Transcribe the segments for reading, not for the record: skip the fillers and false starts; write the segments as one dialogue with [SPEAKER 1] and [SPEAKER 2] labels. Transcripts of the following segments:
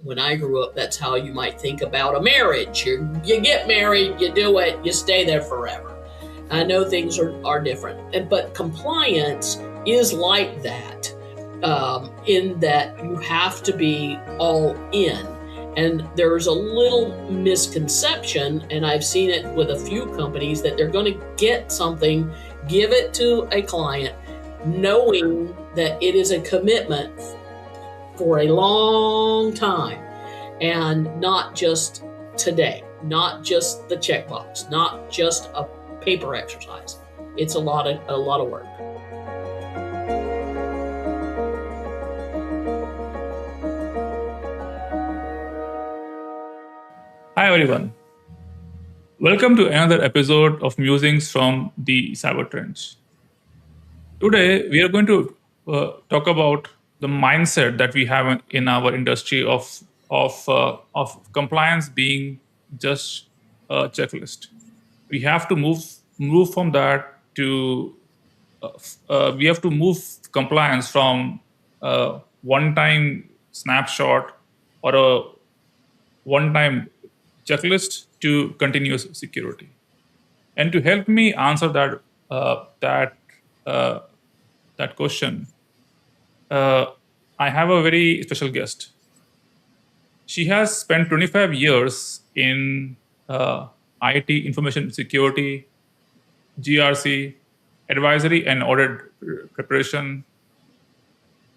[SPEAKER 1] when I grew up, that's how you might think about a marriage. You get married, you do it, you stay there forever. I know things are different, but compliance is like that, in that you have to be all in. And there's a little misconception, and I've seen it with a few companies, that they're going to get something, give it to a client, knowing that it is a commitment for a long time, and not just today, not just the checkbox, not just a paper exercise. It's a lot of work.
[SPEAKER 2] Hi everyone. Welcome to another episode of Musings from the Cyber Trench. Today we are going to talk about the mindset that we have in our industry of compliance being just a checklist. We have to move from that to we have to move compliance from a one-time snapshot or a one-time checklist to continuous security. And to help me answer that question, I have a very special guest. She has spent 25 years in IT, information security, GRC, advisory, and audit preparation,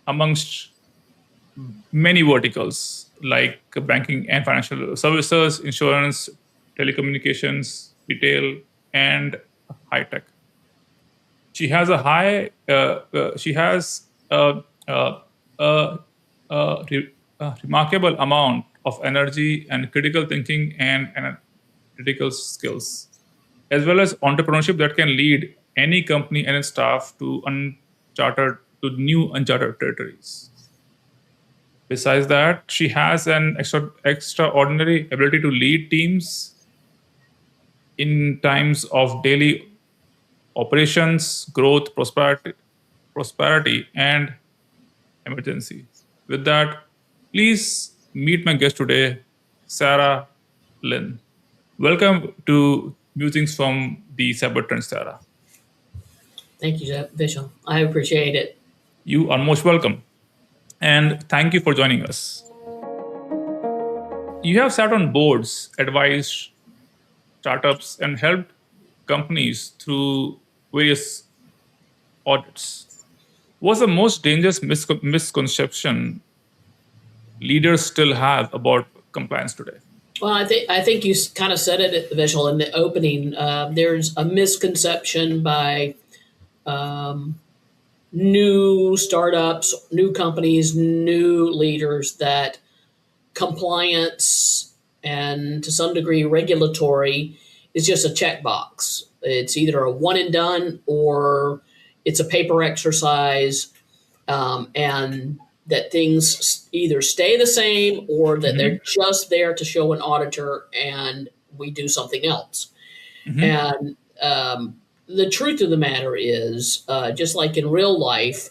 [SPEAKER 2] amongst many verticals like banking and financial services, insurance, telecommunications, retail, and high tech. She has a high. She has a remarkable amount of energy and critical thinking and analytical skills, as well as entrepreneurship that can lead any company and its staff to new uncharted territories. Besides that, she has an extraordinary ability to lead teams in times of daily operations, growth, prosperity, and emergency. With that, please meet my guest today, Sarah Lynn. Welcome to Musings from the Cyber Trend, Sarah.
[SPEAKER 1] Thank you, Vishal. I appreciate it.
[SPEAKER 2] You are most welcome. And thank you for joining us. You have sat on boards, advised startups, and helped companies through various audits. What's the most dangerous misconception leaders still have about compliance today?
[SPEAKER 1] Well, I think you kind of said it, Vishal, in the opening. There's a misconception by new startups, new companies, new leaders that compliance and to some degree regulatory is just a checkbox. It's either a one and done or it's a paper exercise, and that things either stay the same or that they're just there to show an auditor and we do something else. And the truth of the matter is, just like in real life,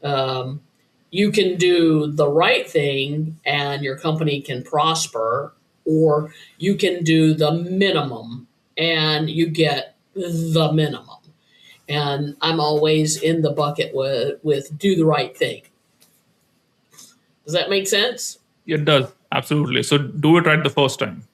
[SPEAKER 1] you can do the right thing and your company can prosper, or you can do the minimum and you get the minimum. And I'm always in the bucket with do the right thing. Does that make sense?
[SPEAKER 2] It does, absolutely. So do it right the first time.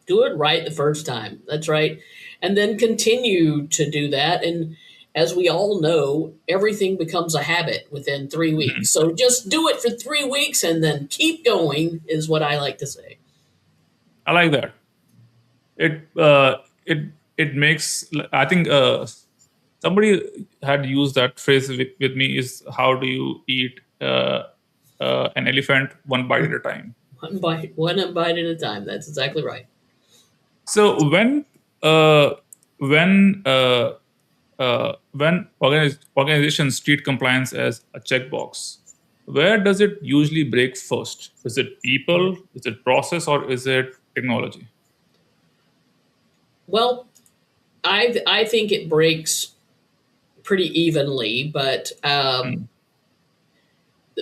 [SPEAKER 1] Do it right the first time. That's right. And then continue to do that. And as we all know, everything becomes a habit within 3 weeks. So just do it for 3 weeks and then keep going is what I like to say.
[SPEAKER 2] I like that. It makes, I think somebody had used that phrase with me, is how do you eat an elephant one bite at a time?
[SPEAKER 1] One bite at a time. That's exactly right.
[SPEAKER 2] So when organizations treat compliance as a checkbox, where does it usually break first? Is it people? Is it process? Or is it technology?
[SPEAKER 1] Well, I think it breaks pretty evenly, but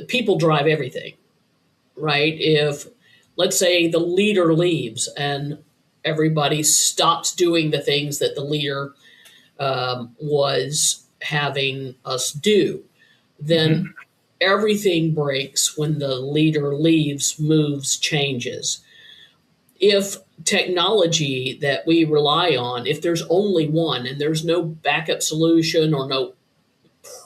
[SPEAKER 1] people drive everything, right? If, let's say the leader leaves and everybody stops doing the things that the leader was having us do,
[SPEAKER 2] Mhm.
[SPEAKER 1] then everything breaks when the leader leaves, moves, changes. If technology that we rely on, if there's only one and there's no backup solution or no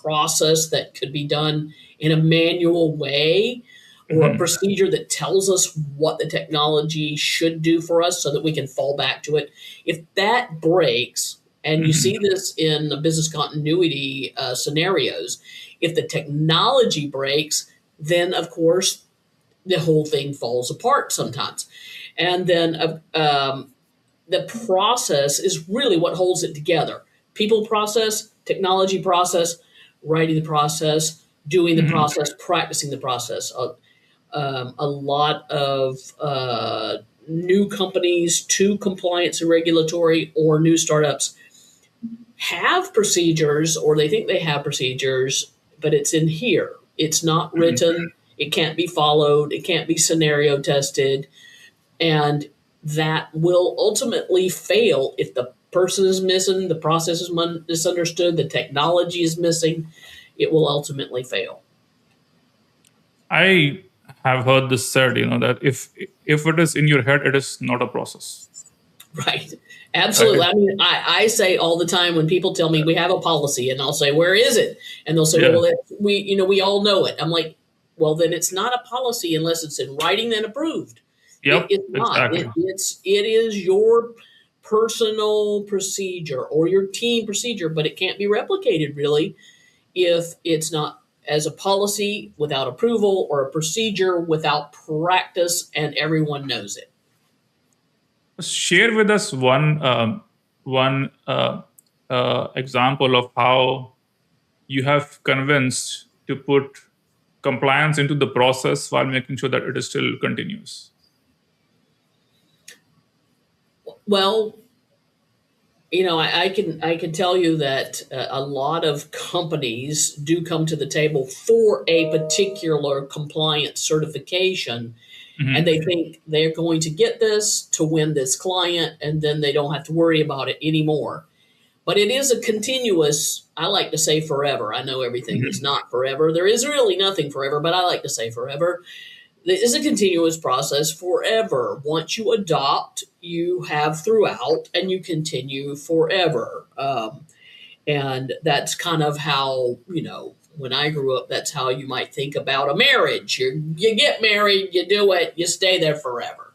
[SPEAKER 1] process that could be done in a manual way, or a
[SPEAKER 2] Mhm.
[SPEAKER 1] procedure that tells us what the technology should do for us so that we can fall back to it. If that breaks, and you
[SPEAKER 2] Mhm.
[SPEAKER 1] see this in the business continuity scenarios, if the technology breaks, then of course the whole thing falls apart sometimes. And then the process is really what holds it together. People process, technology process, writing the process, doing the
[SPEAKER 2] Mhm.
[SPEAKER 1] process, practicing the process. A lot of new companies to compliance and regulatory, or new startups, have procedures, or they think they have procedures, but it's in here. It's not
[SPEAKER 2] Mhm.
[SPEAKER 1] written. It can't be followed. It can't be scenario tested. And that will ultimately fail if the person is missing, the process is misunderstood, the technology is missing. It will ultimately fail.
[SPEAKER 2] I have heard this said, that if it is in your head, it is not a process,
[SPEAKER 1] Right. Absolutely.
[SPEAKER 2] right?
[SPEAKER 1] I mean, I say all the time when people tell me we have a policy, and I'll say, "Where is it?" And they'll say,
[SPEAKER 2] Yeah.
[SPEAKER 1] "Well, we all know it." I'm like, "Well, then it's not a policy unless it's in writing and approved."
[SPEAKER 2] Yep.
[SPEAKER 1] It's not.
[SPEAKER 2] Exactly.
[SPEAKER 1] It is your personal procedure or your team procedure, but it can't be replicated really if it's not as a policy without approval, or a procedure without practice and everyone knows it.
[SPEAKER 2] Share with us one example of how you have convinced to put compliance into the process while making sure that it is still continuous.
[SPEAKER 1] Well, I can tell you that a lot of companies do come to the table for a particular compliance certification, and
[SPEAKER 2] Mhm.
[SPEAKER 1] they think they're going to get this to win this client, and then they don't have to worry about it anymore. But it is a continuous, I like to say forever. I know everything is
[SPEAKER 2] Mhm.
[SPEAKER 1] not forever. There is really nothing forever, but I like to say forever. It is a continuous process forever. Once you adopt, you have throughout, and you continue forever. And that's kind of how, when I grew up, that's how you might think about a marriage. You get married, you do it, you stay there forever.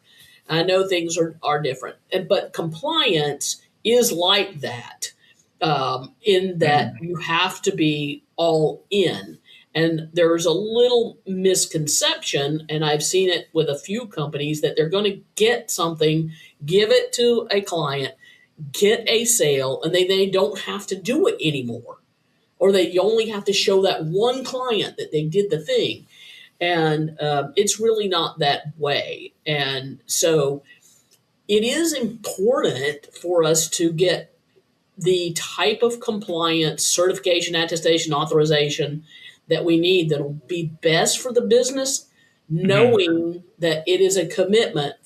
[SPEAKER 1] I know things are different, but compliance is like that, in that
[SPEAKER 2] Mhm.
[SPEAKER 1] you have to be all in. And there's a little misconception, and I've seen it with a few companies, that they're going to get something, give it to a client, get a sale, and they don't have to do it anymore. Or they only have to show that one client that they did the thing. And it's really not that way. And so it is important for us to get the type of compliance, certification, attestation, authorization that we need that'll be best for the business,
[SPEAKER 2] Mhm.
[SPEAKER 1] knowing that it is a commitment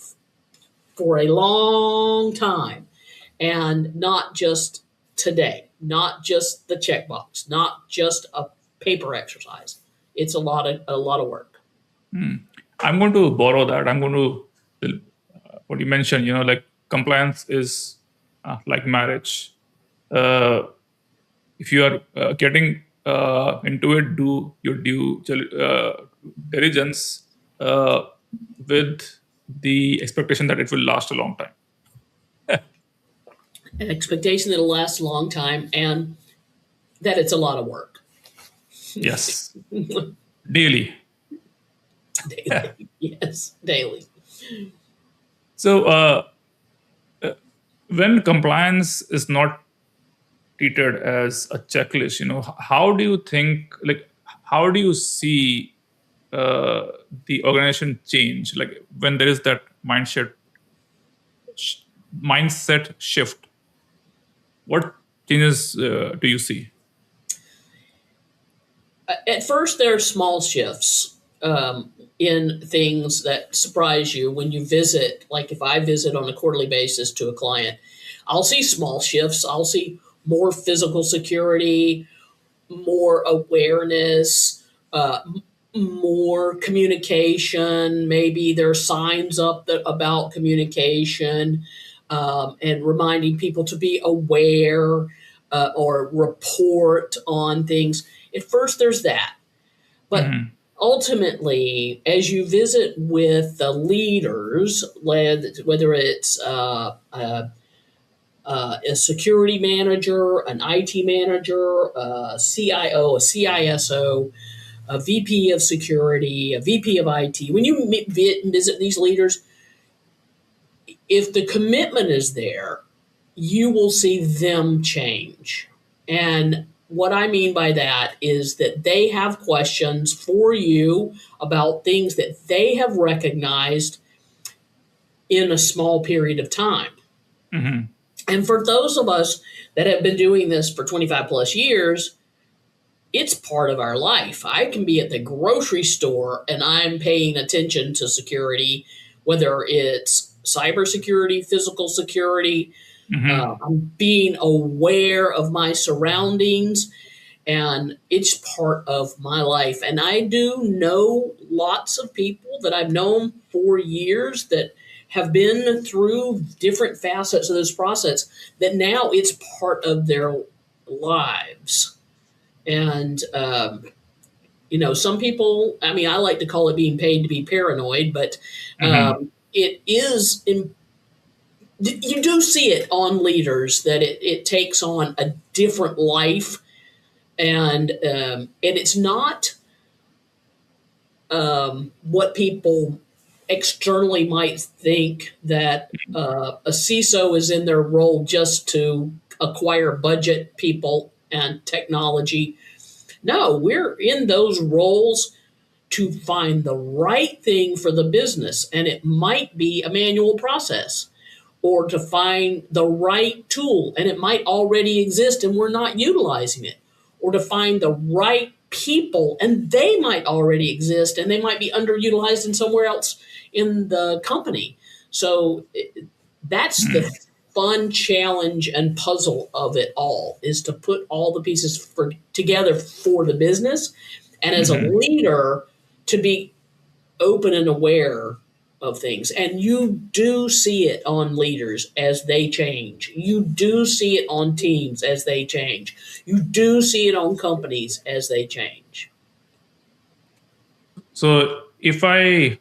[SPEAKER 1] for a long time, and not just today, not just the checkbox, not just a paper exercise. It's a lot of work.
[SPEAKER 2] Hmm. I'm going to borrow that. I'm going to what you mentioned. Like compliance is like marriage. Uh, if you are getting into it, do your diligence with the expectation that it will last a long time.
[SPEAKER 1] An expectation that'll last a long time, and that it's a lot of work.
[SPEAKER 2] Yes, daily.
[SPEAKER 1] Daily. Yes, daily.
[SPEAKER 2] So uh, when compliance is not treated as a checklist, how do you think, like, how do you see uh, the organization change, like when there is that sh- mindset shift? What changes do you see?
[SPEAKER 1] At first, there are small shifts. in things that surprise you when you visit. Like if I visit on a quarterly basis to a client, I'll see small shifts. I'll see more physical security, more awareness, more communication. Maybe there are signs up about communication, and reminding people to be aware, or report on things. At first, there's that. But
[SPEAKER 2] Mm-hmm.
[SPEAKER 1] ultimately, as you visit with the leaders, whether it's a security manager, an IT manager, a CIO, a CISO, a VP of security, a VP of IT, when you visit these leaders, if the commitment is there, you will see them change. And what I mean by that is that they have questions for you about things that they have recognized in a small period of time.
[SPEAKER 2] Mm-hmm.
[SPEAKER 1] And for those of us that have been doing this for 25 plus years, it's part of our life. I can be at the grocery store and I'm paying attention to security, whether it's cybersecurity, physical security.
[SPEAKER 2] Mm-hmm.
[SPEAKER 1] I'm being aware of my surroundings, and it's part of my life. And I do know lots of people that I've known for years that have been through different facets of this process, that now it's part of their lives. And, some people, I mean, I like to call it being paid to be paranoid, but
[SPEAKER 2] Mm-hmm.
[SPEAKER 1] it is, you do see it on leaders that it takes on a different life. And it's not what people externally might think, that a CISO is in their role just to acquire budget people and technology. No, we're in those roles to find the right thing for the business, and it might be a manual process, or to find the right tool and it might already exist and we're not utilizing it, or to find the right people and they might already exist and they might be underutilized in somewhere else in the company. So that's the fun challenge and puzzle of it all, is to put all the pieces together for the business, and as a
[SPEAKER 2] Mm-hmm.
[SPEAKER 1] leader to be open and aware of things. And you do see it on leaders as they change. You do see it on teams as they change. You do see it on companies as they change.
[SPEAKER 2] So if I'm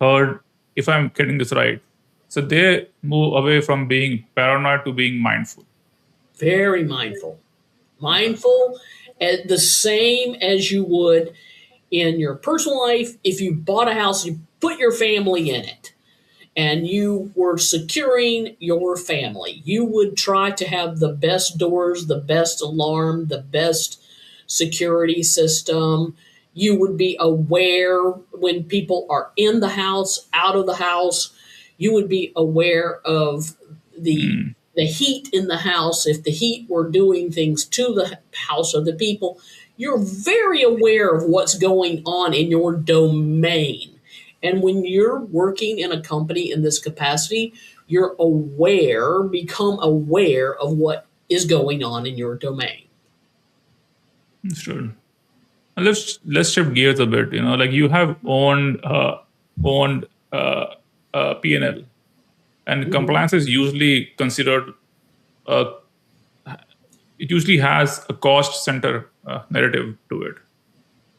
[SPEAKER 2] getting this right, so they move away from being paranoid to being mindful.
[SPEAKER 1] Very mindful.
[SPEAKER 2] Okay.
[SPEAKER 1] Mindful, at the same as you would in your personal life. If you bought a house, you put your family in it, and you were securing your family, you would try to have the best doors, the best alarm, the best security system. You would be aware when people are in the house, out of the house. You would be aware of the
[SPEAKER 2] Mm.
[SPEAKER 1] the heat in the house. If the heat were doing things to the house or the people, you're very aware of what's going on in your domain. And when you're working in a company in this capacity, become aware of what is going on in your domain.
[SPEAKER 2] Sure. Let's shift gears a bit. Like you have owned P&L, and
[SPEAKER 1] Mhm.
[SPEAKER 2] compliance is usually considered. Uh, it usually has a cost center narrative to it.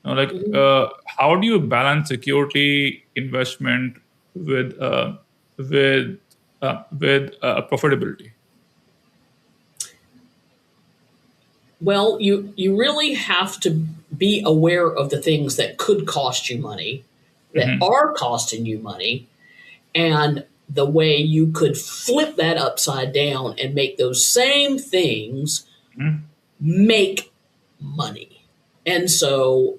[SPEAKER 1] Mhm.
[SPEAKER 2] How do you balance security investment with with profitability?
[SPEAKER 1] Well, you really have to be aware of the things that could cost you money, that
[SPEAKER 2] Hmm.
[SPEAKER 1] are costing you money, and the way you could flip that upside down and make those same things make money. And so,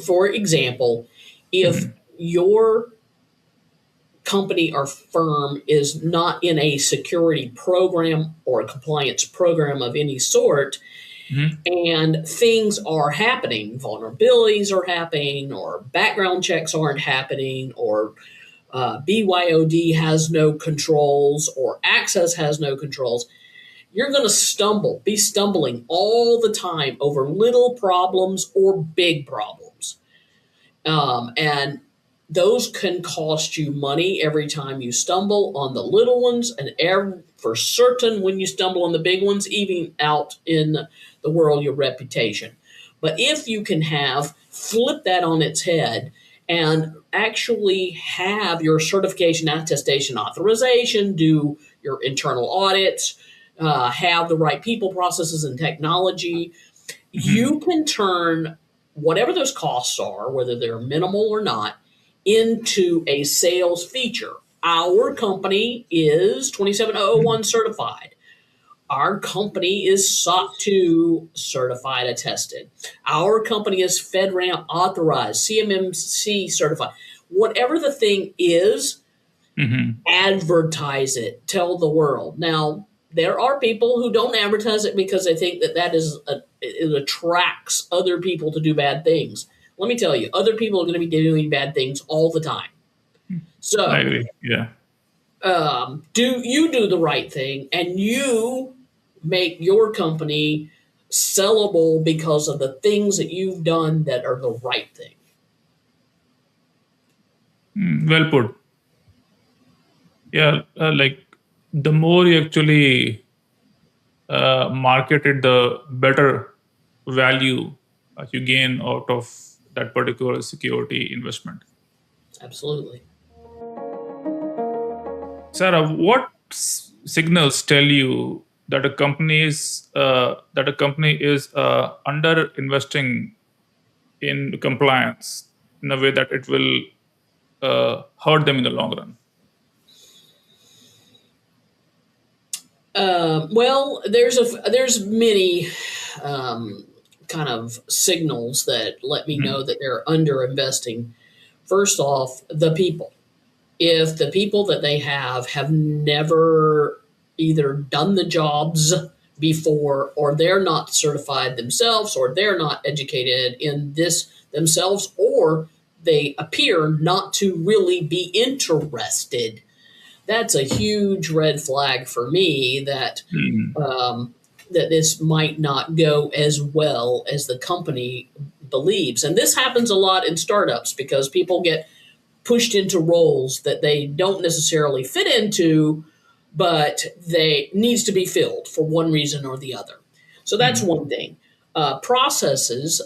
[SPEAKER 1] for example, if
[SPEAKER 2] Hmm.
[SPEAKER 1] your company or firm is not in a security program or a compliance program of any sort, and things are happening, vulnerabilities are happening, or background checks aren't happening, or BYOD has no controls, or access has no controls, you're going to be stumbling all the time over little problems or big problems. And those can cost you money every time you stumble on the little ones, and for certain when you stumble on the big ones, even out in the world, your reputation. But if you can flip that on its head and actually have your certification, attestation, authorization, do your internal audits, have the right people, processes, and technology, you can turn whatever those costs are, whether they're minimal or not, into a sales feature. Our company is 27001 certified. Our company is SOC 2 certified, attested. Our company is FedRAMP authorized, CMMC certified. Whatever the thing is, advertise it, tell the world. Now, there are people who don't advertise it because they think it attracts other people to do bad things. Let me tell you, other people are going to be doing bad things all the time.
[SPEAKER 2] I
[SPEAKER 1] So,
[SPEAKER 2] agree. Yeah.
[SPEAKER 1] do the right thing, and you make your company sellable because of the things that you've done that are the right thing.
[SPEAKER 2] Well put. Yeah. Like the more you actually market it, the better value you gain out of that particular security investment.
[SPEAKER 1] Absolutely.
[SPEAKER 2] Sarah, what signals tell you that a company is under investing in compliance in a way that it will hurt them in the long run?
[SPEAKER 1] Well, there's many kind of signals that let me know that they're under investing. First off, the people. If the people that they have never either done the jobs before, or they're not certified themselves, or they're not educated in this themselves, or they appear not to really be interested, that's a huge red flag for me that that this might not go as well as the company believes. And this happens a lot in startups because people get pushed into roles that they don't necessarily fit into, but they needs to be filled for one reason or the other. So that's one thing. The processes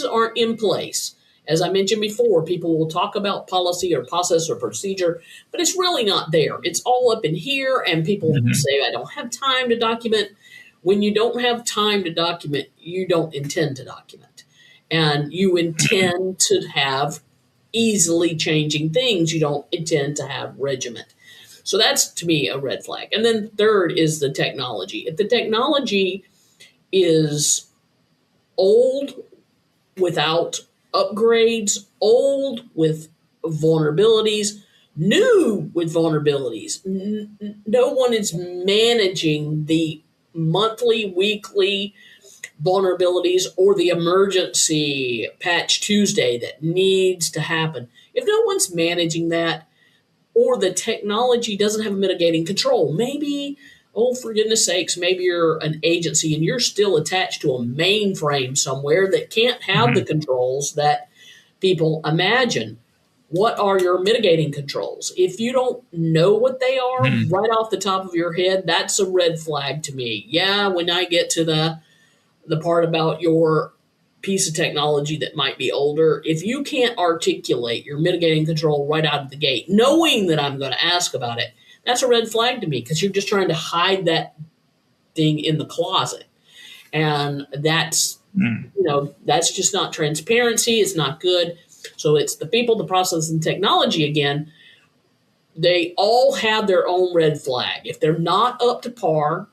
[SPEAKER 1] aren't in place. As I mentioned before, people will talk about policy or process or procedure, but it's really not there. It's all up in here, and people say, I don't have time to document. When you don't have time to document, you don't intend to document. And you intend to have easily changing things. You don't intend to have regiment. So that's, to me, a red flag. And then third is the technology. If the technology is old without upgrades, old with vulnerabilities, new with vulnerabilities, no one is managing the monthly, weekly vulnerabilities or the emergency patch Tuesday that needs to happen. If no one's managing that, or the technology doesn't have a mitigating control, maybe, oh, for goodness sakes, maybe you're an agency and you're still attached to a mainframe somewhere that can't have the controls that people imagine. What are your mitigating controls? If you don't know what they are right off the top of your head, that's a red flag to me. Yeah, when I get to the part about your piece of technology that might be older, if you can't articulate your mitigating control right out of the gate, knowing that I'm going to ask about it, that's a red flag to me because you're just trying to hide that thing in the closet. And that's, that's just not transparency. It's not good. So it's the people, the process, and technology again. They all have their own red flag. If they're not up to par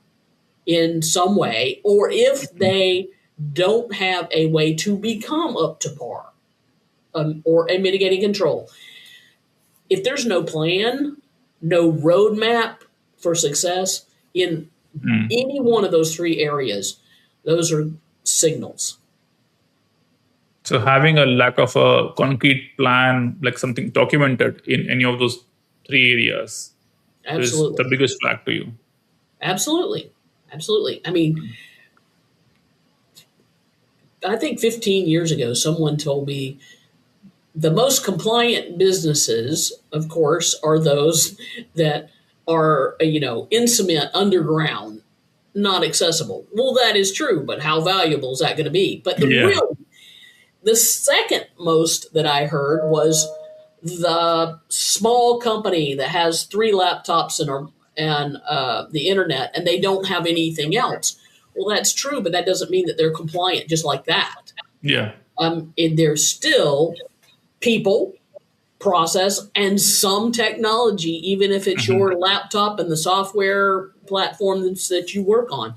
[SPEAKER 1] in some way, or if they don't have a way to become up to par, or a mitigating control. If there's no plan, no roadmap for success in any one of those three areas, Those are signals.
[SPEAKER 2] So having a lack of a concrete plan, like something documented in any of those three areas, is the
[SPEAKER 1] Absolutely.
[SPEAKER 2] biggest flag to you.
[SPEAKER 1] Absolutely. Absolutely. I mean, I think 15 years ago, someone told me the most compliant businesses, of course, are those that are, in cement underground, not accessible. Well, that is true, but how valuable is that going to be? But
[SPEAKER 2] Yeah.
[SPEAKER 1] the second most that I heard was the small company that has 3 laptops and the internet, and they don't have anything else. Well, that's true, but that doesn't mean that they're compliant just like that.
[SPEAKER 2] Yeah.
[SPEAKER 1] And there's still people, process, and some technology, even if it's
[SPEAKER 2] Mhm.
[SPEAKER 1] your laptop and the software platforms that you work on.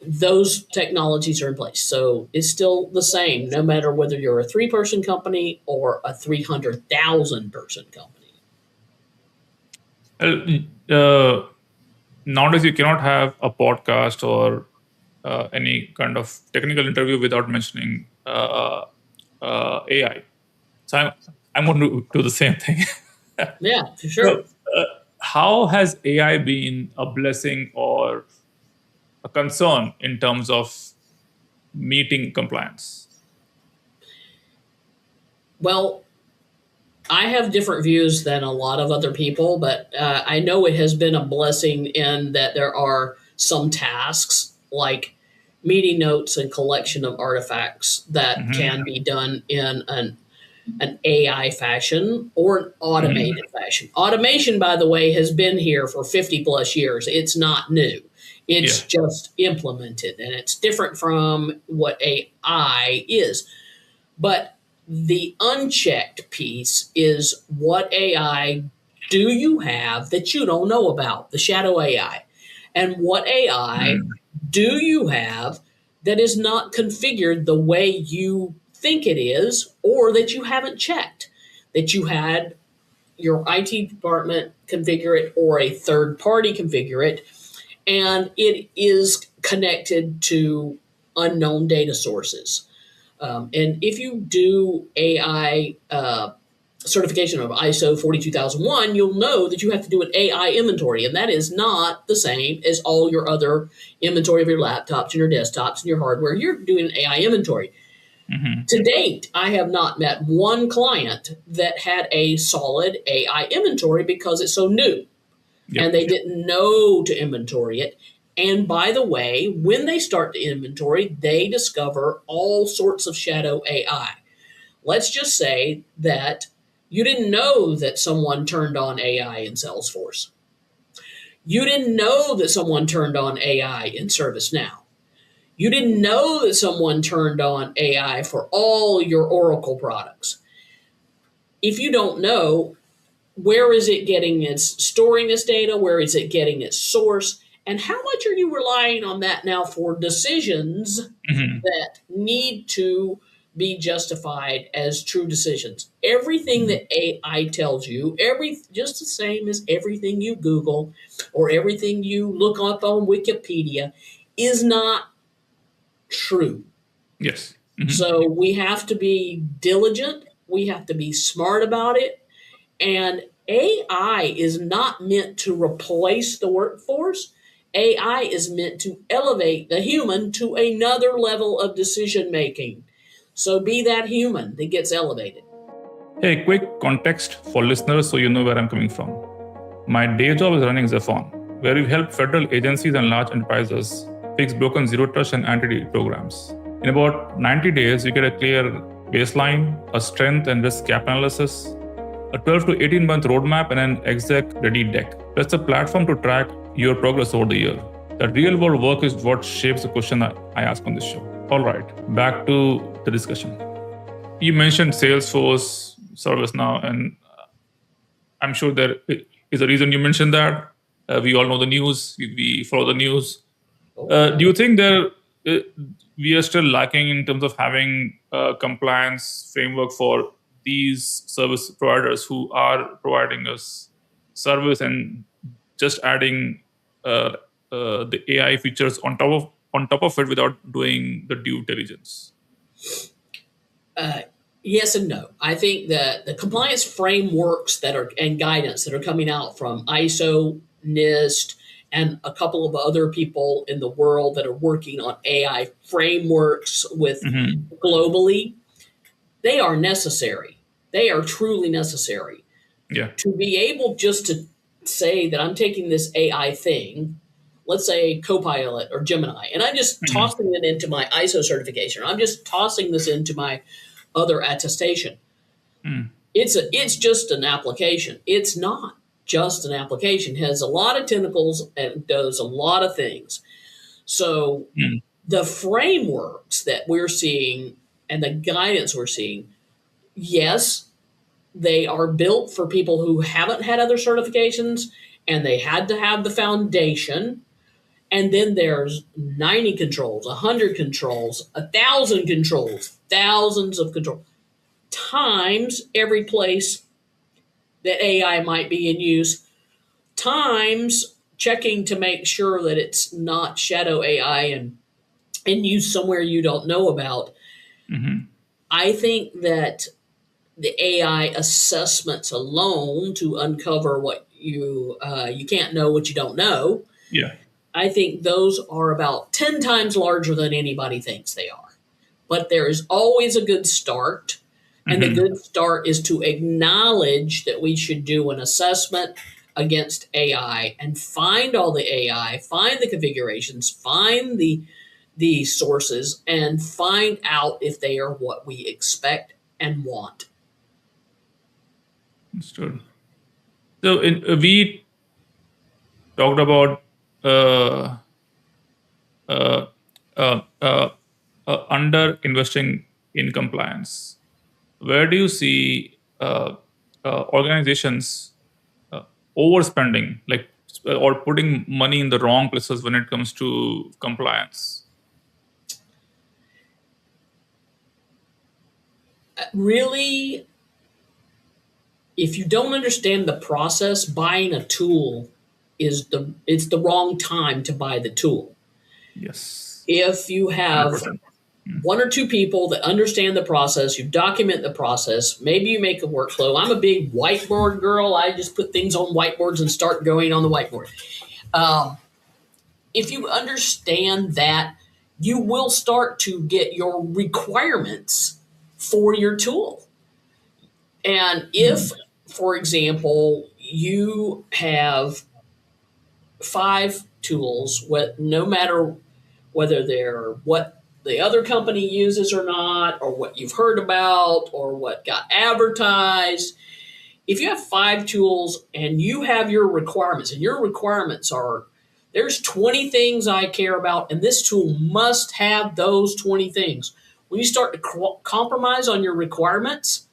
[SPEAKER 1] Those technologies are in place. So it's still the same, no matter whether you're a 3-person company or a 300,000-person company.
[SPEAKER 2] Well, nowadays, you cannot have a podcast or any kind of technical interview without mentioning AI. So I'm going to do the same thing.
[SPEAKER 1] Yeah, for
[SPEAKER 2] So,
[SPEAKER 1] sure.
[SPEAKER 2] how has AI been a blessing or a concern in terms of meeting compliance?
[SPEAKER 1] Well, I have different views than a lot of other people, but I know it has been a blessing in that there are some tasks like meeting notes and collection of artifacts that
[SPEAKER 2] Hmm.
[SPEAKER 1] can be done in an AI fashion or an
[SPEAKER 2] Hmm.
[SPEAKER 1] automated fashion. Automation, by the way, has been here for 50 plus years. It's not new.
[SPEAKER 2] Yeah.
[SPEAKER 1] It's just implemented, and it's different from what AI is. But the unchecked piece is what AI do you have that you don't know about, the shadow AI? And what AI
[SPEAKER 2] Mm.
[SPEAKER 1] do you have that is not configured the way you think it is, or that you haven't checked, that you had your IT department configure it or a third party configure it, and it is connected to unknown data sources. And if you do AI certification of ISO 42001, you'll know that you have to do an AI inventory, and that is not the same as all your other inventory of your laptops and your desktops and your hardware. You're doing an AI inventory.
[SPEAKER 2] Hmm.
[SPEAKER 1] To date, I have not met one client that had a solid AI inventory because it's so new and
[SPEAKER 2] Yep.
[SPEAKER 1] they didn't know to inventory it. And by the way, when they start to inventory, they discover all sorts of shadow AI. Let's just say that you didn't know that someone turned on AI in Salesforce. You didn't know that someone turned on AI in ServiceNow. You didn't know that someone turned on AI for all your Oracle products. If you don't know, where is it getting its storing this data? Where is it getting its source? And how much are you relying on that now for decisions
[SPEAKER 2] Hmm.
[SPEAKER 1] that need to be justified as true decisions? Everything that AI tells you, just the same as everything you Google or everything you look up on Wikipedia, is not true.
[SPEAKER 2] Yes. Hmm.
[SPEAKER 1] So we have to be diligent. We have to be smart about it. And AI is not meant to replace the workforce. AI is meant to elevate the human to another level of decision making. So be that human that gets elevated.
[SPEAKER 2] Hey, quick context for listeners so you know where I'm coming from. My day job is running Zephon, where we help federal agencies and large enterprises fix broken zero trust and anti programs. In about 90 days, you get a clear baseline, a strength and risk gap analysis, a 12 to 18-month roadmap, and an exec ready deck. That's a platform to track your progress over the year. The real world work is what shapes the question I ask on this show. All right, back to the discussion. You mentioned Salesforce, ServiceNow, and I'm sure there is a reason you mentioned that. We all know the news. We follow the news.
[SPEAKER 1] Oh,
[SPEAKER 2] Do
[SPEAKER 1] yeah.
[SPEAKER 2] you think uh, we are still lacking in terms of having a compliance framework for these service providers who are providing us service and just adding the AI features on top of on top of it without doing the due diligence?
[SPEAKER 1] Yes and no. I think that the compliance frameworks that are and guidance that are coming out from ISO, NIST, and a couple of other people in the world that are working on AI frameworks with
[SPEAKER 2] Mm-hmm.
[SPEAKER 1] globally, they are necessary. They are truly necessary.
[SPEAKER 2] Yeah.
[SPEAKER 1] To be able just to say that I'm taking this AI thing, let's say Copilot or Gemini, and I'm just
[SPEAKER 2] Mm-hmm.
[SPEAKER 1] tossing it into my ISO certification. I'm just tossing this into my other attestation.
[SPEAKER 2] Mm.
[SPEAKER 1] It's just an application. It's not just an application. It has a lot of tentacles and does a lot of things. So
[SPEAKER 2] Mm.
[SPEAKER 1] the frameworks that we're seeing and the guidance we're seeing, yes, they are built for people who haven't had other certifications and they had to have the foundation. And then there's 90 controls, 100 controls, 1,000 controls, thousands of controls, times every place that AI might be in use, times checking to make sure that it's not shadow AI and used somewhere you don't know about.
[SPEAKER 2] Mm-hmm.
[SPEAKER 1] I think that the AI assessments alone to uncover what you can't know what you don't know.
[SPEAKER 2] Yeah.
[SPEAKER 1] I think those are about 10 times larger than anybody thinks they are. But there is always a good start. And the
[SPEAKER 2] Mm-hmm.
[SPEAKER 1] good start is to acknowledge that we should do an assessment against AI and find all the AI, find the configurations, find the sources, and find out if they are what we expect and want.
[SPEAKER 2] Understood. So we talked about uh, uh, uh, uh, under investing in compliance. Where do you see organizations uh, overspending, like or putting money in the wrong places when it comes to compliance?
[SPEAKER 1] Really, if you don't understand the process, buying a tool it's the wrong time to buy the tool.
[SPEAKER 2] Yes,
[SPEAKER 1] If you have
[SPEAKER 2] 100%.
[SPEAKER 1] one or two people that understand the process, you document the process, maybe you make a workflow. I'm a big whiteboard girl. I just put things on whiteboards and start going on the whiteboard. Um, if you understand that, you will start to get your requirements for your tool. And if, for example, you have 5 tools, no matter whether they're what the other company uses or not, or what you've heard about, or what got advertised. If you have 5 tools and you have your requirements, and your requirements are there's 20 things I care about, and this tool must have those 20 things. When you start to compromise on your requirements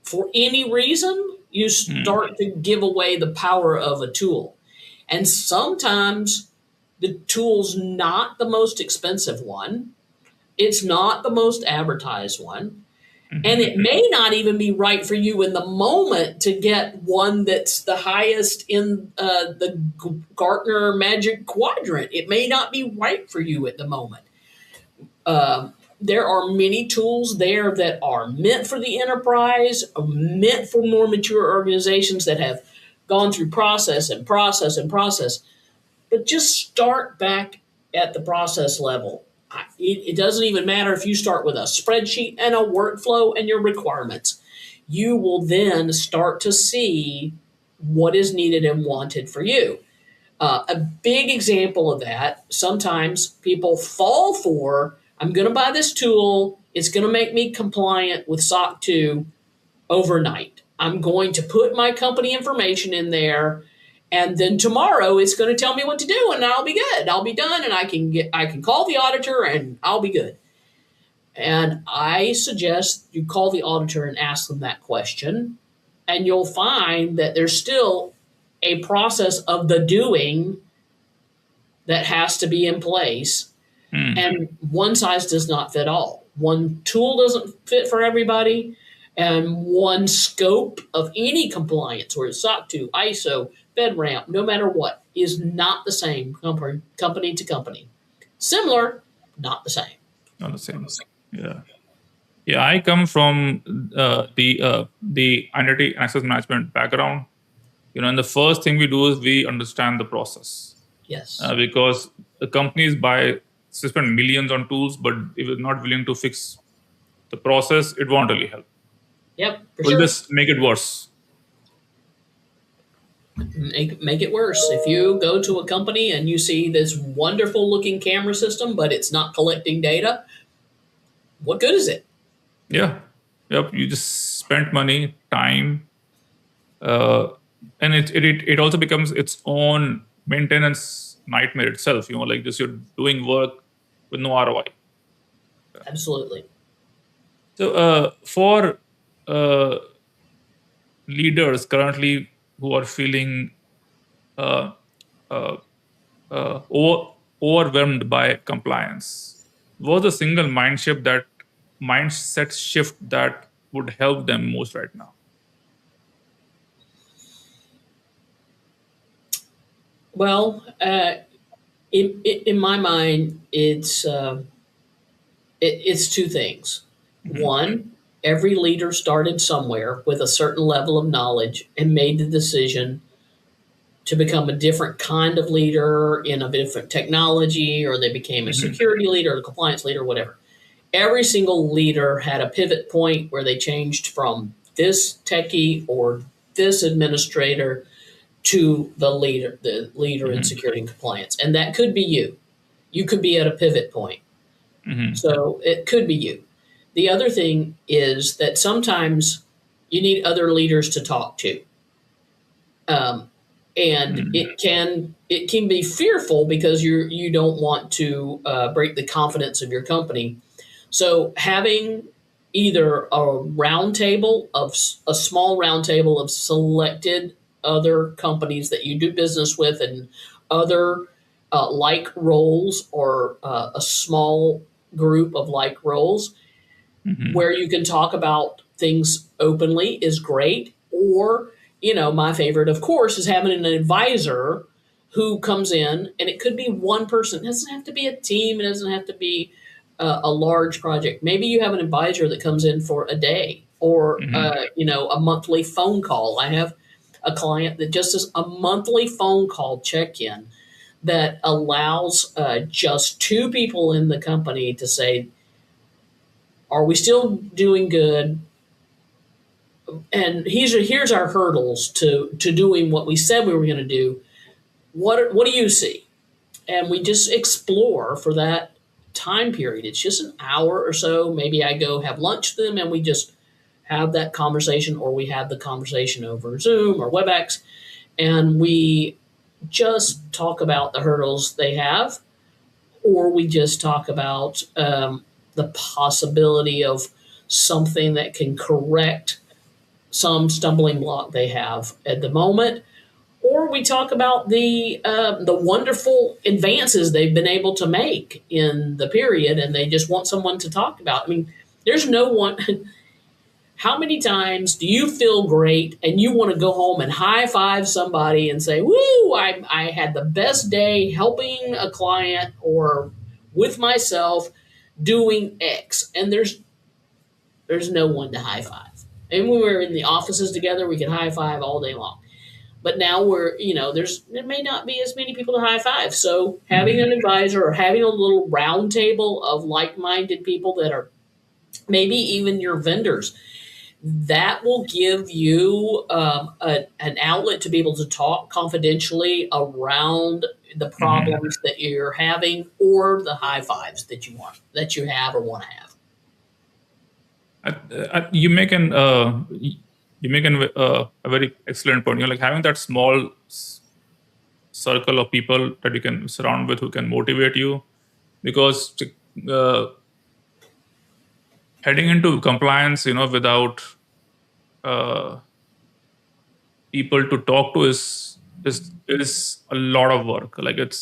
[SPEAKER 1] for any reason, you start to give away the power of a tool. And sometimes the tool's not the most expensive one. It's not the most advertised one. And it may not even be right for you in the moment to get one that's the highest in the Gartner Magic Quadrant. It may not be right for you at the moment. There are many tools there that are meant for the enterprise, meant for more mature organizations that have gone through process and process and process. But just start back at the process level. It doesn't even matter if you start with a spreadsheet and a workflow and your requirements. You will then start to see what is needed and wanted for you. A big example of that, sometimes people fall for, I'm going to buy this tool, it's going to make me compliant with SOC 2 overnight. I'm going to put my company information in there, and then tomorrow it's going to tell me what to do, and I'll be good. I'll be done, and I can call the auditor, and I'll be good. And I suggest you call the auditor and ask them that question, and you'll find that there's still a process of the doing that has to be in place, and one size does not fit all. One tool doesn't fit for everybody, and one scope of any compliance, or it's SOC 2, ISO, FedRAMP, no matter what, is not the same company to company. Similar, not the same.
[SPEAKER 2] Not the same. Yeah. Yeah, I come from the identity and access management background. And the first thing we do is we understand the process,
[SPEAKER 1] Yes.
[SPEAKER 2] because the companies spend millions on tools, but if it's not willing to fix the process, it won't really help.
[SPEAKER 1] Yep, for
[SPEAKER 2] Will
[SPEAKER 1] sure.
[SPEAKER 2] just make it worse.
[SPEAKER 1] Make it worse. If you go to a company and you see this wonderful looking camera system, but it's not collecting data, what good is it?
[SPEAKER 2] Yeah. Yep. You just spent money, time, uh, and it also becomes its own maintenance nightmare itself. Like just you're doing work with no ROI.
[SPEAKER 1] Absolutely.
[SPEAKER 2] So for uh, leaders currently who are feeling uh, uh, overwhelmed by compliance, what's the single mindset shift that would help them most right now?
[SPEAKER 1] Well, in my mind, it's two things.
[SPEAKER 2] Mhm.
[SPEAKER 1] One, every leader started somewhere with a certain level of knowledge and made the decision to become a different kind of leader in a different technology, or they became a
[SPEAKER 2] Mhm.
[SPEAKER 1] security leader, a compliance leader, whatever. Every single leader had a pivot point where they changed from this techie or this administrator to the leader in
[SPEAKER 2] Mhm.
[SPEAKER 1] security and compliance. And that could be you. You could be at a pivot point.
[SPEAKER 2] Mhm.
[SPEAKER 1] So it could be you. The other thing is that sometimes you need other leaders to talk to. Um, and
[SPEAKER 2] Mhm.
[SPEAKER 1] it can be fearful because you don't want to break the confidence of your company. So having either a small round table of selected other companies that you do business with and other like roles, or a small group of like roles
[SPEAKER 2] Mhm.
[SPEAKER 1] where you can talk about things openly is great. Or, my favorite, of course, is having an advisor who comes in, and it could be one person. It doesn't have to be a team. It doesn't have to be a large project. Maybe you have an advisor that comes in for a day, or,
[SPEAKER 2] Mhm.
[SPEAKER 1] a monthly phone call. I have a client that just does a monthly phone call check in that allows just two people in the company to say, are we still doing good? And here's our hurdles to doing what we said we were going to do. What do you see? And we just explore for that time period. It's just an hour or so. Maybe I go have lunch with them and we just have that conversation, or we have the conversation over Zoom or WebEx, and we just talk about the hurdles they have, or we just talk about the possibility of something that can correct some stumbling block they have at the moment, or we talk about the wonderful advances they've been able to make in the period, and they just want someone to talk about. I mean, there's no one. How many times do you feel great and you want to go home and high five somebody and say, "Woo! I had the best day helping a client or with myself doing X," and there's no one to high five. And when we were in the offices together, we could high five all day long. But now there may not be as many people to high five. So having
[SPEAKER 2] Mhm.
[SPEAKER 1] an advisor, or having a little round table of like-minded people that are maybe even your vendors, that will give you an outlet to be able to talk confidentially around the
[SPEAKER 2] Mhm.
[SPEAKER 1] problems that you're having, or the high fives that you have or want to have.
[SPEAKER 2] You make a very excellent point. Like having that small circle of people that you can surround with who can motivate you, because uh, heading into compliance, without uh, people to talk to is a lot of work. Like it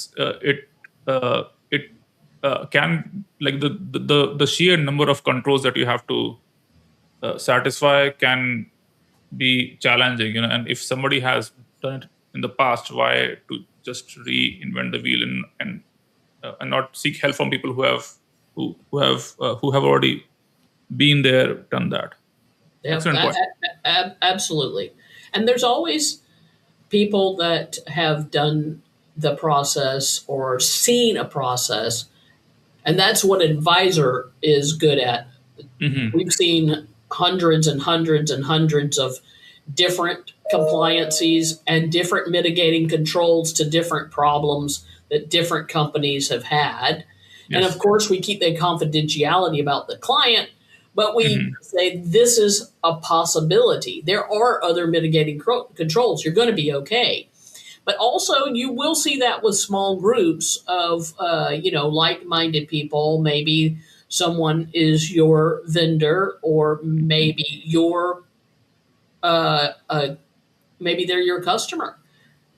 [SPEAKER 2] can, like the sheer number of controls that you have to satisfy can be challenging. And if somebody has done it in the past, why to just reinvent the wheel and and not seek help from people who have already been there, done that.
[SPEAKER 1] Yeah,
[SPEAKER 2] Excellent point.
[SPEAKER 1] absolutely. And there's always people that have done the process or seen a process, and that's what an advisor is good at.
[SPEAKER 2] Hmm.
[SPEAKER 1] We've seen hundreds and hundreds and hundreds of different compliances and different mitigating controls to different problems that different companies have had. And of
[SPEAKER 2] Yes.
[SPEAKER 1] course, we keep the confidentiality about the client, but we
[SPEAKER 2] Hmm.
[SPEAKER 1] say this is a possibility. There are other mitigating controls. You're going to be okay. But also, you will see that with small groups of, like-minded people. Maybe someone is your vendor, or maybe uh, uh, maybe they're your customer,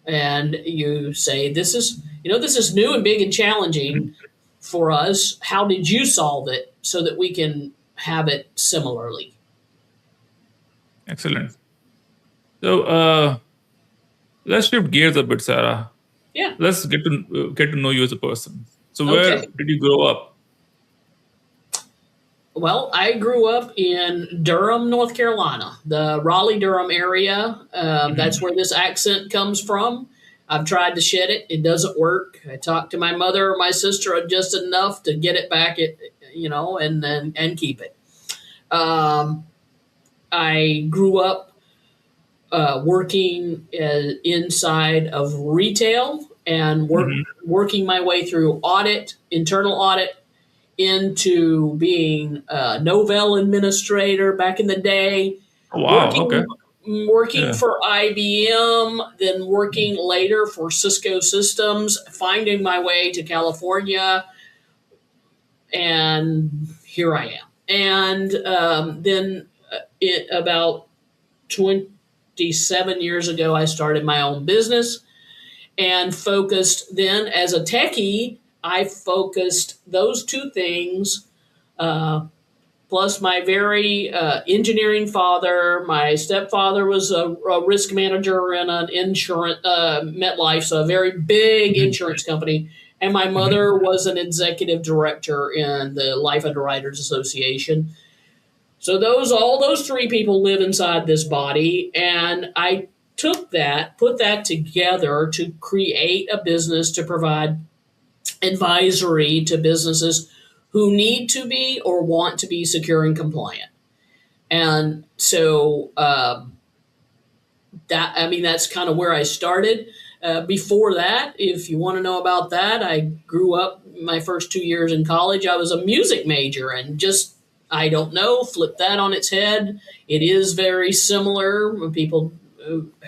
[SPEAKER 1] and you say, this is new and big and challenging for us. How did you solve it so that we can have it similarly?
[SPEAKER 2] Excellent. So let's shift gears a bit, Sarah.
[SPEAKER 1] Yeah.
[SPEAKER 2] Let's get to know you as a person. So where
[SPEAKER 1] Okay.
[SPEAKER 2] did you grow up?
[SPEAKER 1] Well, I grew up in Durham, North Carolina, the Raleigh Durham area. That's
[SPEAKER 2] Hmm.
[SPEAKER 1] where this accent comes from. I've tried to shed it; it doesn't work. I talked to my mother or my sister just enough to get it back, and keep it. Um, I grew up working inside of retail and
[SPEAKER 2] Hmm.
[SPEAKER 1] working my way through audit, internal audit, into being a Novell administrator back in the day,
[SPEAKER 2] Oh, wow. Okay.
[SPEAKER 1] working
[SPEAKER 2] Yeah.
[SPEAKER 1] for IBM, then working later for Cisco Systems, finding my way to California, and here I am. And then about 27 years ago, I started my own business and focused then as a techie. I focused those two things, uh, plus my very engineering father. My stepfather was a risk manager in an insurance, MetLife, so a very big insurance company. And my
[SPEAKER 2] Hmm.
[SPEAKER 1] mother was an executive director in the Life Underwriters Association. So all those three people live inside this body, and I put that together to create a business to provide advisory to businesses who need to be or want to be secure and compliant. And so that's kind of where I started. Before that, if you want to know about that, I grew up my first 2 years in college. I was a music major, and just, I don't know, flip that on its head. It is very similar. People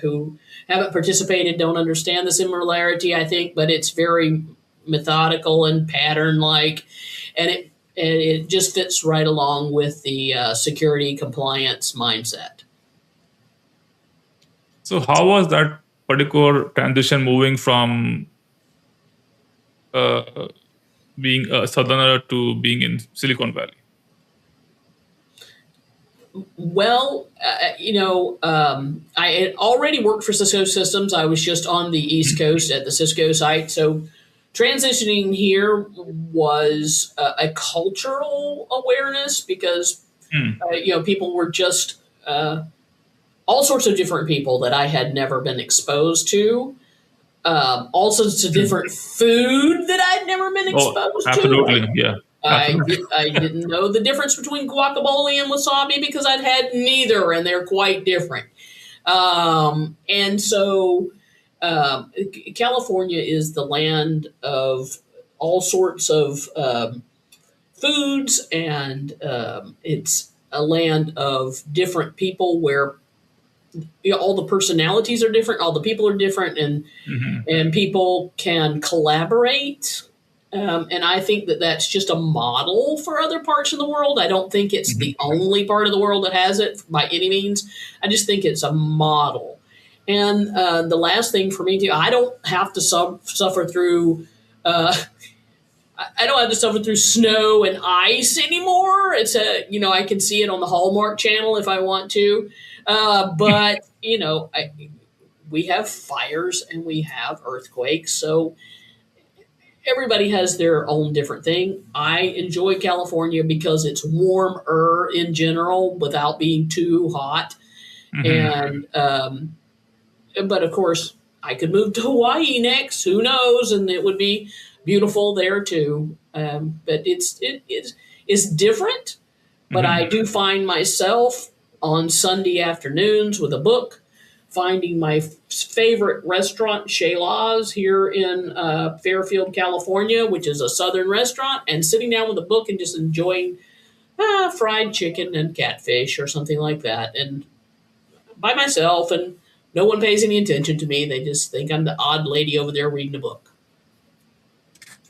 [SPEAKER 1] who haven't participated don't understand the similarity, I think, but it's very methodical and pattern like, and it just fits right along with the security compliance mindset.
[SPEAKER 2] So how was that particular transition moving from uh, being a southerner to being in Silicon Valley?
[SPEAKER 1] Well, I had already worked for Cisco Systems. I was just on the East Coast at the Cisco site. So transitioning here was a cultural awareness, because,
[SPEAKER 2] Mm.
[SPEAKER 1] people were just all sorts of different people that I had never been exposed to. All sorts of
[SPEAKER 2] Mm.
[SPEAKER 1] different food that I'd never been
[SPEAKER 2] Oh,
[SPEAKER 1] exposed to.
[SPEAKER 2] absolutely. Yeah, absolutely.
[SPEAKER 1] I didn't know the difference between guacamole and wasabi because I'd had neither, and they're quite different. And so California is the land of all sorts of foods, and it's a land of different people where, all the personalities are different, all the people are different,
[SPEAKER 2] Hmm.
[SPEAKER 1] and people can collaborate. And I think that that's just a model for other parts of the world. I don't think it's
[SPEAKER 2] Hmm.
[SPEAKER 1] the only part of the world that has it by any means. I just think it's a model. And the last thing for me to, I don't have to suffer through. Uh, I don't have to suffer through snow and ice anymore. I can see it on the Hallmark Channel if I want to. But we have fires and we have earthquakes. So everybody has their own different thing. I enjoy California because it's warmer in general without being too hot.
[SPEAKER 2] Hmm.
[SPEAKER 1] And but of course, I could move to Hawaii next. Who knows? And it would be beautiful there too. But it's different. But I
[SPEAKER 2] Hmm.
[SPEAKER 1] do find myself on Sunday afternoons with a book, finding my favorite restaurant, Shayla's, here in Fairfield, California, which is a southern restaurant, and sitting down with a book and just enjoying fried chicken and catfish or something like that. And by myself, and no one pays any attention to me. They just think I'm the odd lady over there reading a book.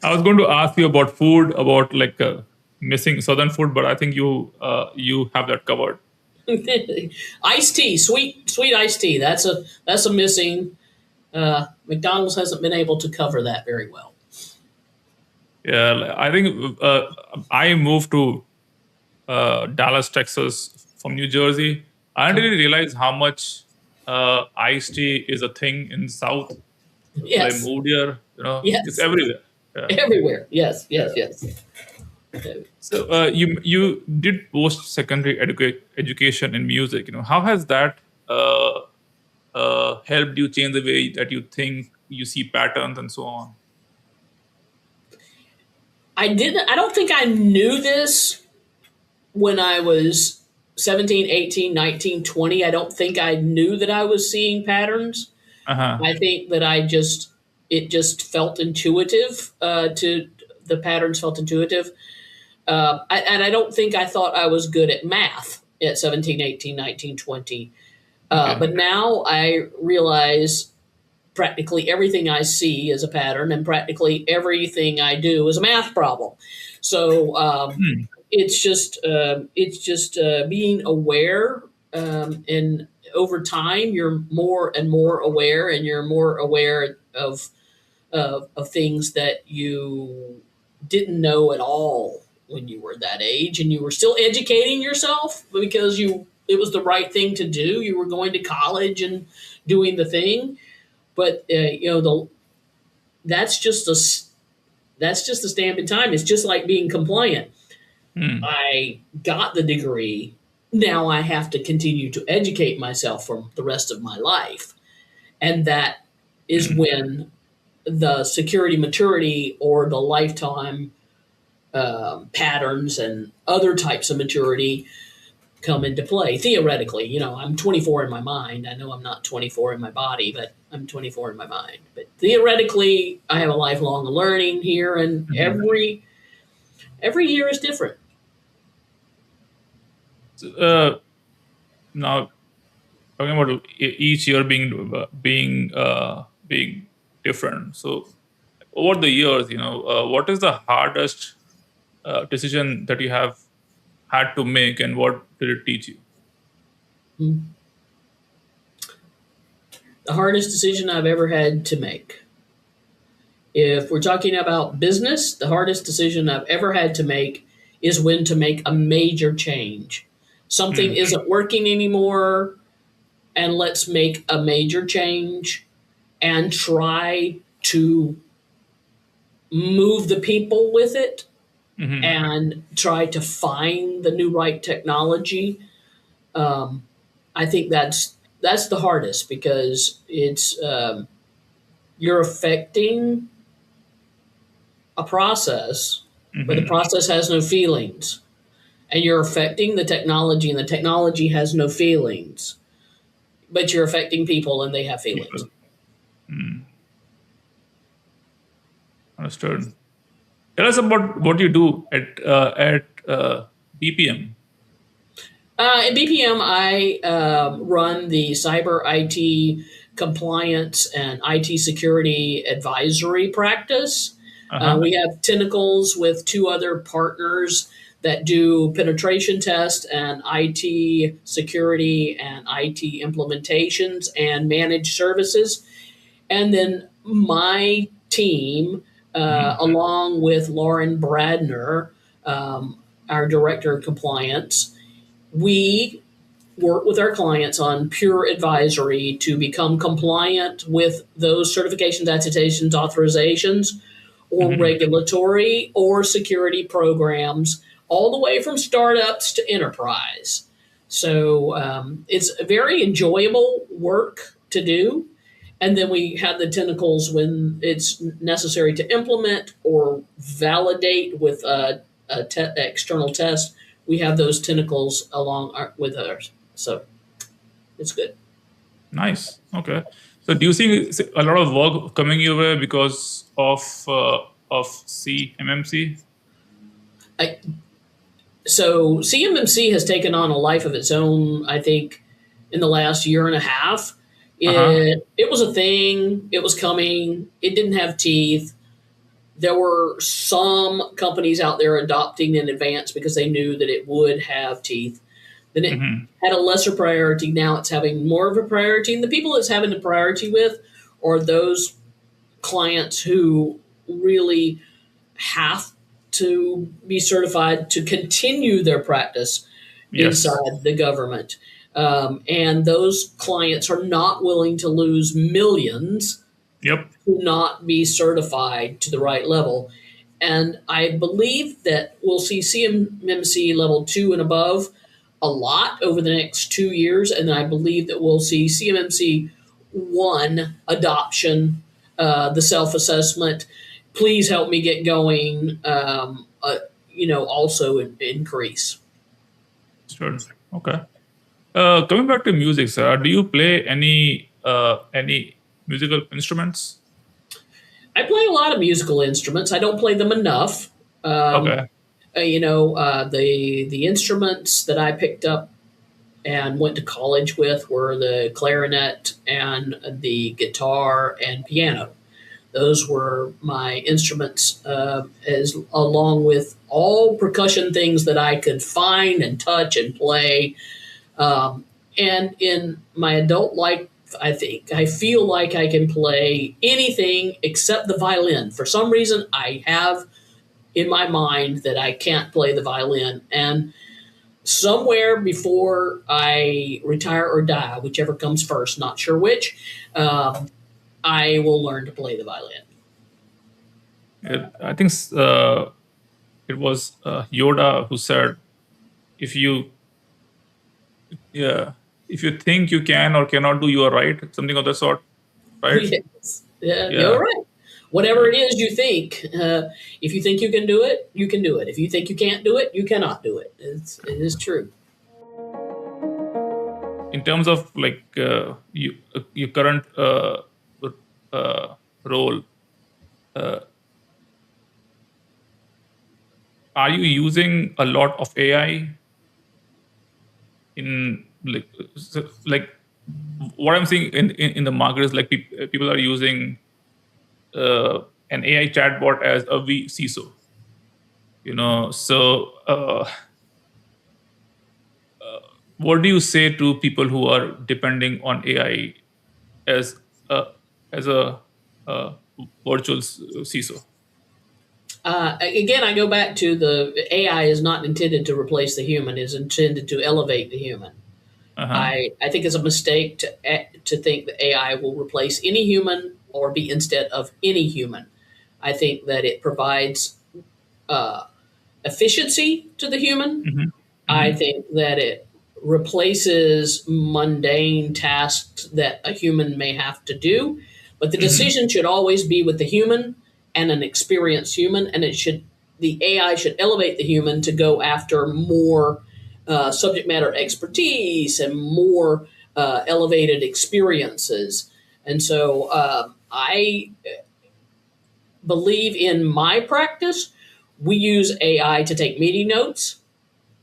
[SPEAKER 2] I was going to ask you about food, about like missing southern food, but I think you have that covered.
[SPEAKER 1] Iced tea, sweet iced tea. That's a missing. McDonald's hasn't been able to cover that very well.
[SPEAKER 2] Yeah, I think I moved to Dallas, Texas from New Jersey. I didn't really realize how much iced tea is a thing in South till I
[SPEAKER 1] Yes,
[SPEAKER 2] moved here. It's
[SPEAKER 1] yes,
[SPEAKER 2] everywhere. Yeah.
[SPEAKER 1] everywhere. Yes, yes,
[SPEAKER 2] Yeah.
[SPEAKER 1] yes.
[SPEAKER 2] So you did post secondary education in music. How has that helped you change the way that you think, you see patterns, and so on?
[SPEAKER 1] I didn't. I don't think I knew this when I was 17, 18, 19, 20. I don't think I knew that I was seeing patterns.
[SPEAKER 2] Uh huh.
[SPEAKER 1] I think that it just felt intuitive to the patterns felt intuitive. And I don't think I thought I was good at math at 17, 18, 19, 20.
[SPEAKER 2] Okay.
[SPEAKER 1] But now I realize practically everything I see is a pattern, and practically everything I do is a math problem. So
[SPEAKER 2] Hmm.
[SPEAKER 1] it's just being aware, and over time you're more and more aware, and you're more aware of things that you didn't know at all when you were that age, and you were still educating yourself because it was the right thing to do. You were going to college and doing the thing, but that's just a that's just a stamp in time. It's just like being compliant.
[SPEAKER 2] Hmm.
[SPEAKER 1] I got the degree. Now I have to continue to educate myself for the rest of my life. And that is
[SPEAKER 2] Hmm.
[SPEAKER 1] when the security maturity or the lifetime patterns and other types of maturity come into play. Theoretically, I'm 24 in my mind. I know I'm not 24 in my body, but I'm 24 in my mind. But theoretically, I have a lifelong learning here, and
[SPEAKER 2] Hmm.
[SPEAKER 1] every year is different.
[SPEAKER 2] So, now talking about each year being different. So over the years, what is the hardest decision that you have had to make, and what did it teach you?
[SPEAKER 1] The hardest decision I've ever had to make. If we're talking about business, the hardest decision I've ever had to make is when to make a major change. Something
[SPEAKER 2] Hmm.
[SPEAKER 1] isn't working anymore, and let's make a major change and try to move the people with it
[SPEAKER 2] Hmm.
[SPEAKER 1] and try to find the new right technology. Um, I think that's the hardest because it's you're affecting a process, but the
[SPEAKER 2] Hmm.
[SPEAKER 1] process has no feelings, and you're affecting the technology, and the technology has no feelings, but you're affecting people, and they have feelings.
[SPEAKER 2] People. Hmm. Understood. Tell us about what you do at BPM.
[SPEAKER 1] At BPM, I run the cyber IT compliance and IT security advisory practice.
[SPEAKER 2] Uh-huh.
[SPEAKER 1] We have tentacles with two other partners that do penetration tests and IT security and IT implementations and managed services. And then my team,
[SPEAKER 2] Hmm.
[SPEAKER 1] along with Lauren Bradner, our director of compliance, we work with our clients on pure advisory to become compliant with those certifications, attestations, authorizations, or regulatory or security programs, all the way from startups to enterprise. So it's a very enjoyable work to do. And then we have the tentacles when it's necessary to implement or validate with a external test. We have those tentacles along with ours. So it's good.
[SPEAKER 2] Nice. Okay. So do you see a lot of work coming your way because of CMMC?
[SPEAKER 1] I, so CMMC has taken on a life of its own, I think, in the last year and a half.
[SPEAKER 2] Uh huh.
[SPEAKER 1] It was a thing. It was coming. It didn't have teeth. There were some companies out there adopting in advance because they knew that it would have teeth. Then it had a lesser priority. Now it's having more of a priority. And the people it's having the priority with are those clients who really have to be certified to continue their practice
[SPEAKER 2] Yes.
[SPEAKER 1] inside the government. And those clients are not willing to lose millions
[SPEAKER 2] Yep.
[SPEAKER 1] to not be certified to the right level. And I believe that we'll see CMMC level 2 and above a lot over the next 2 years. And I believe that we'll see CMMC 1 adoption, the self assessment. Please help me get going. Also increase.
[SPEAKER 2] Sure. Okay. Coming back to music, sir, do you play any musical instruments?
[SPEAKER 1] I play a lot of musical instruments. I don't play them enough. Um,
[SPEAKER 2] Okay.
[SPEAKER 1] the instruments that I picked up and went to college with were the clarinet and the guitar and piano. Those were my instruments, as along with all percussion things that I could find and touch and play. And in my adult life, I feel like I can play anything except the violin. For some reason, I have in my mind that I can't play the violin. And somewhere before I retire or die, whichever comes first, not sure which, I will learn to play the violin.
[SPEAKER 2] I think it was Yoda who said, "If you, yeah, if you think you can or cannot do, you are right." Something of the sort, right?
[SPEAKER 1] Yes. Yeah, you're
[SPEAKER 2] Yeah.
[SPEAKER 1] right. Whatever
[SPEAKER 2] Yeah.
[SPEAKER 1] it is you think, if you think you can do it, you can do it. If you think you can't do it, you cannot do it. It is true.
[SPEAKER 2] In terms of like your current role, uh, are you using a lot of AI in like what I'm seeing in the market is like people are using an AI chatbot as a CISO, so what do you say to people who are depending on AI as a as a virtual CISO?
[SPEAKER 1] Again, I go back to the AI is not intended to replace the human; is intended to elevate the human.
[SPEAKER 2] Uh-huh.
[SPEAKER 1] I think it's a mistake to think that AI will replace any human or be instead of any human. I think that it provides uh, efficiency to the human.
[SPEAKER 2] Hmm.
[SPEAKER 1] I
[SPEAKER 2] Hmm.
[SPEAKER 1] think that it replaces mundane tasks that a human may have to do, but the
[SPEAKER 2] Hmm.
[SPEAKER 1] decision should always be with the human and an experienced human, and the AI should elevate the human to go after more subject matter expertise and more elevated experiences. And so I believe in my practice, we use AI to take meeting notes,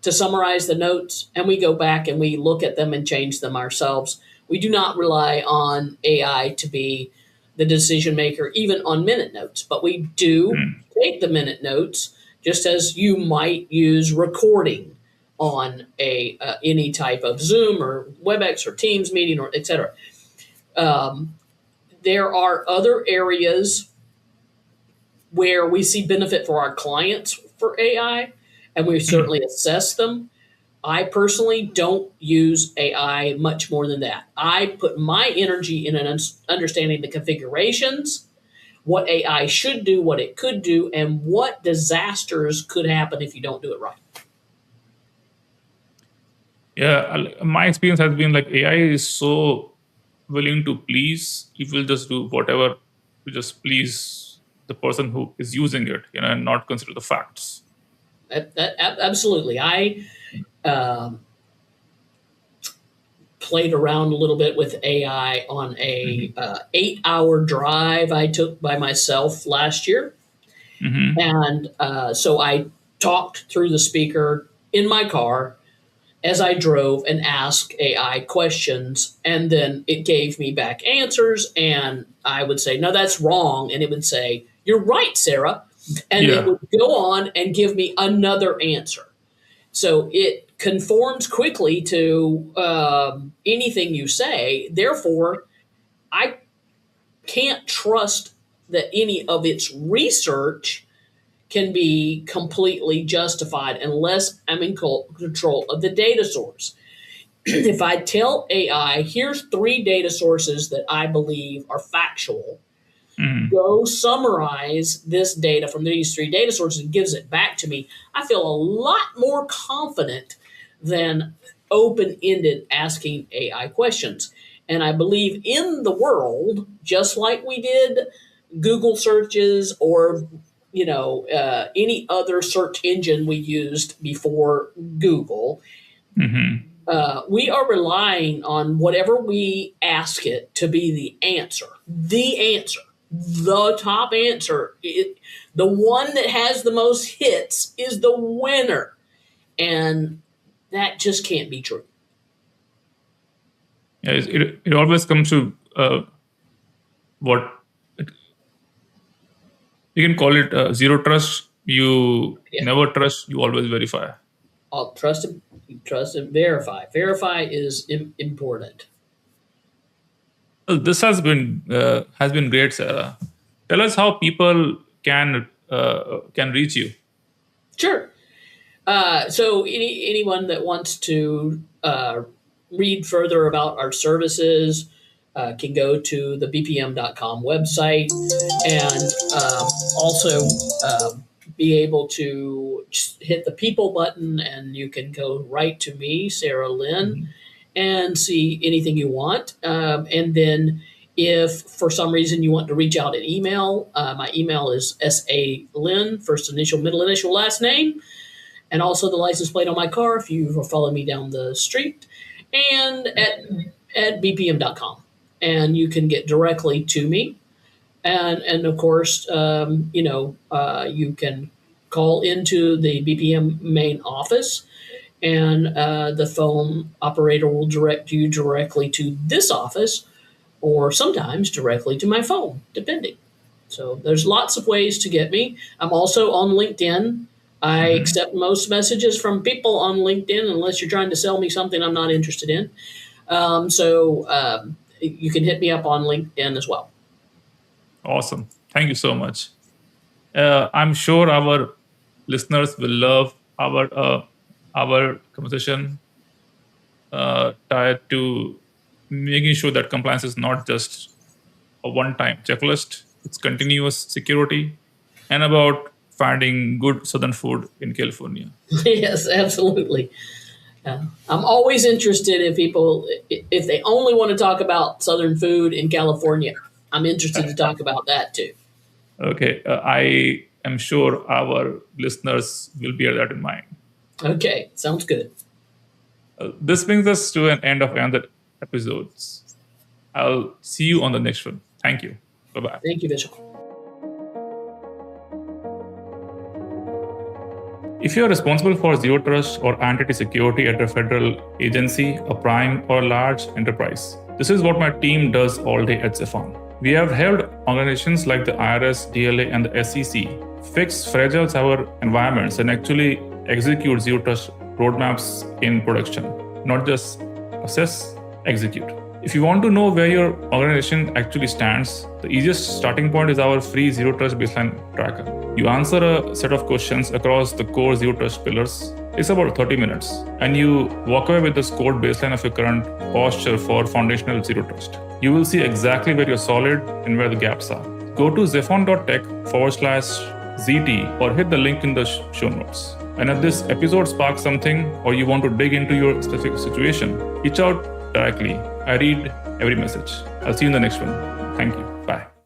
[SPEAKER 1] to summarize the notes, and we go back and we look at them and change them ourselves. We do not rely on AI to be the decision maker, even on minute notes, but we do take the minute notes just as you might use recording on a any type of Zoom or WebEx or Teams meeting or etc. Um, there are other areas where we see benefit for our clients for AI, and we
[SPEAKER 2] Hmm.
[SPEAKER 1] certainly assess them. I personally don't use AI much more than that. I put my energy in understanding the configurations, what AI should do, what it could do, and what disasters could happen if you don't do it right.
[SPEAKER 2] Yeah, my experience has been like AI is so willing to please. It will just do whatever to just please the person who is using it, and not consider the facts.
[SPEAKER 1] Absolutely. I played around a little bit with AI on a 8-hour drive I took by myself last year.
[SPEAKER 2] Mm-hmm.
[SPEAKER 1] And so I talked through the speaker in my car as I drove and asked AI questions, and then it gave me back answers, and I would say, no, that's wrong. And it would say, you're right, Sarah. And it
[SPEAKER 2] Yeah.
[SPEAKER 1] would go on and give me another answer. So it conforms quickly to anything you say. Therefore, I can't trust that any of its research can be completely justified unless I'm in control of the data source. If I tell AI, here's 3 data sources that I believe are factual, go summarize this data from these 3 data sources and gives it back to me, I feel a lot more confident than open-ended asking AI questions. And I believe in the world, just like we did Google searches or any other search engine we used before Google, we are relying on whatever we ask it to be the answer, the top answer. The one that has the most hits is the winner. And that just can't be true.
[SPEAKER 2] Yeah, it always comes to what you can call it zero trust. You never trust, you always verify.
[SPEAKER 1] I'll trust and verify. Verify is important.
[SPEAKER 2] Well, this has been great, Sarah. Tell us how people can reach you.
[SPEAKER 1] Sure. So anyone that wants to read further about our services can go to the bpm.com website, and also be able to just hit the people button, and you can go right to me, Sarah Lynn, and see anything you want. And then if for some reason you want to reach out an email, my email is SALynn, first initial, middle initial, last name, and also the license plate on my car if you follow me down the street, and at bpm.com. And you can get directly to me. And of course, you can call into the BPM main office, and the phone operator will direct you directly to this office, or sometimes directly to my phone, depending. So there's lots of ways to get me. I'm also on LinkedIn. I accept most messages from people on LinkedIn unless you're trying to sell me something I'm not interested in. So you can hit me up on LinkedIn as well.
[SPEAKER 2] Awesome. Thank you so much. I'm sure our listeners will love our conversation tied to making sure that compliance is not just a one-time checklist. It's continuous security and about finding good Southern food in California.
[SPEAKER 1] Yes, absolutely. I'm always interested in people, if they only want to talk about Southern food in California, I'm interested to talk about that too.
[SPEAKER 2] Okay. I am sure our listeners will bear that in mind.
[SPEAKER 1] Okay. Sounds good.
[SPEAKER 2] This brings us to an end of another episodes. I'll see you on the next one. Thank you. Bye-bye.
[SPEAKER 1] Thank you, Vishal.
[SPEAKER 2] If you are responsible for zero trust or entity security at a federal agency, a prime, or a large enterprise, this is what my team does all day at Zephon. We have helped organizations like the IRS, DLA, and the SEC fix fragile cyber environments and actually execute zero trust roadmaps in production, not just assess, execute. If you want to know where your organization actually stands, the easiest starting point is our free Zero Trust Baseline Tracker. You answer a set of questions across the core Zero Trust pillars. It's about 30 minutes, and you walk away with the scored baseline of your current posture for foundational Zero Trust. You will see exactly where you're solid and where the gaps are. go to zephon.tech/ZT or hit the link in the show notes. And if this episode sparks something or you want to dig into your specific situation, reach out directly. I read every message. I'll see you in the next one. Thank you. Bye.